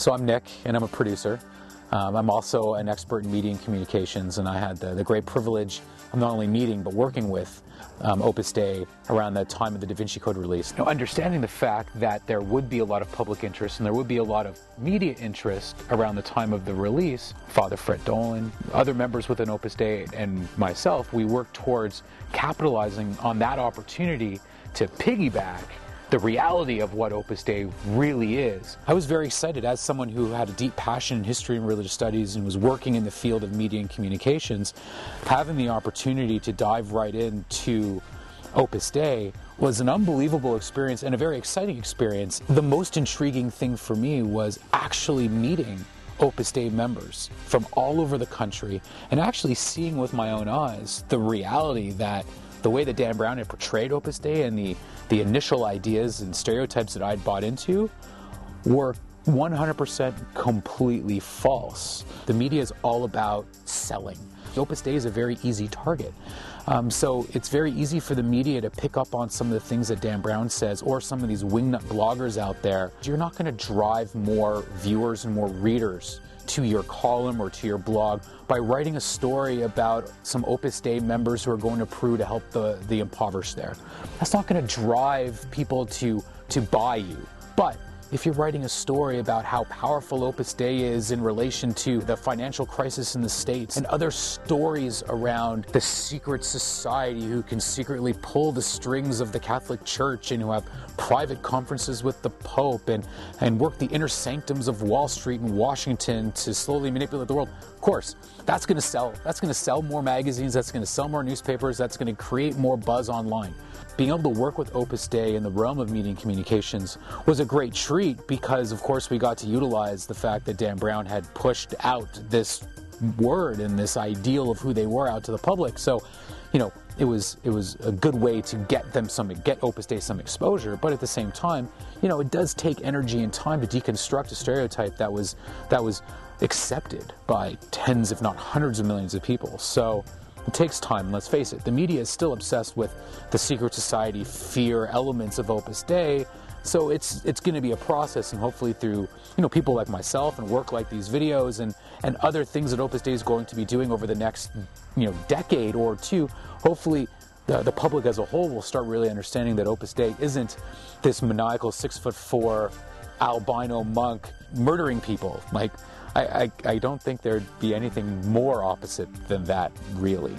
So I'm Nick, and I'm a producer. I'm also an expert in media and communications, and I had the great privilege of not only meeting but working with Opus Dei around the time of the Da Vinci Code release. Now, understanding the fact that there would be a lot of public interest and there would be a lot of media interest around the time of the release, Father Fred Dolan, other members within Opus Dei, and myself, we worked towards capitalizing on that opportunity to piggyback the reality of what Opus Dei really is. I was very excited as someone who had a deep passion in history and religious studies and was working in the field of media and communications. Having the opportunity to dive right into Opus Dei was an unbelievable experience and a very exciting experience. The most intriguing thing for me was actually meeting Opus Dei members from all over the country and actually seeing with my own eyes the reality that the way that Dan Brown had portrayed Opus Dei and the initial ideas and stereotypes that I'd bought into were 100% completely false. The media is all about selling. Opus Dei is a very easy target. So it's very easy for the media to pick up on some of the things that Dan Brown says or some of these wingnut bloggers out there. You're not going to drive more viewers and more readers to your column or to your blog by writing a story about some Opus Dei members who are going to Peru to help the impoverished there. That's not going to drive people to buy you. But if you're writing a story about how powerful Opus Dei is in relation to the financial crisis in the States and other stories around the secret society who can secretly pull the strings of the Catholic Church and who have private conferences with the Pope and work the inner sanctums of Wall Street and Washington to slowly manipulate the world, of course, that's going to sell. That's going to sell more magazines, that's going to sell more newspapers, that's going to create more buzz online. Being able to work with Opus Dei in the realm of media and communications was a great treat because, of course, we got to utilize the fact that Dan Brown had pushed out this word and this ideal of who they were out to the public. So, you know, it was a good way to get Opus Dei some exposure, but at the same time, you know, it does take energy and time to deconstruct a stereotype that was accepted by tens, if not hundreds of millions of people. So it takes time, let's face it. The media is still obsessed with the secret society fear elements of Opus Dei, so it's going to be a process, and hopefully through, you know, people like myself and work like these videos and other things that Opus Dei is going to be doing over the next, you know, decade or two, hopefully the public as a whole will start really understanding that Opus Dei isn't this maniacal 6'4" albino monk murdering people. Like, I don't think there'd be anything more opposite than that, really.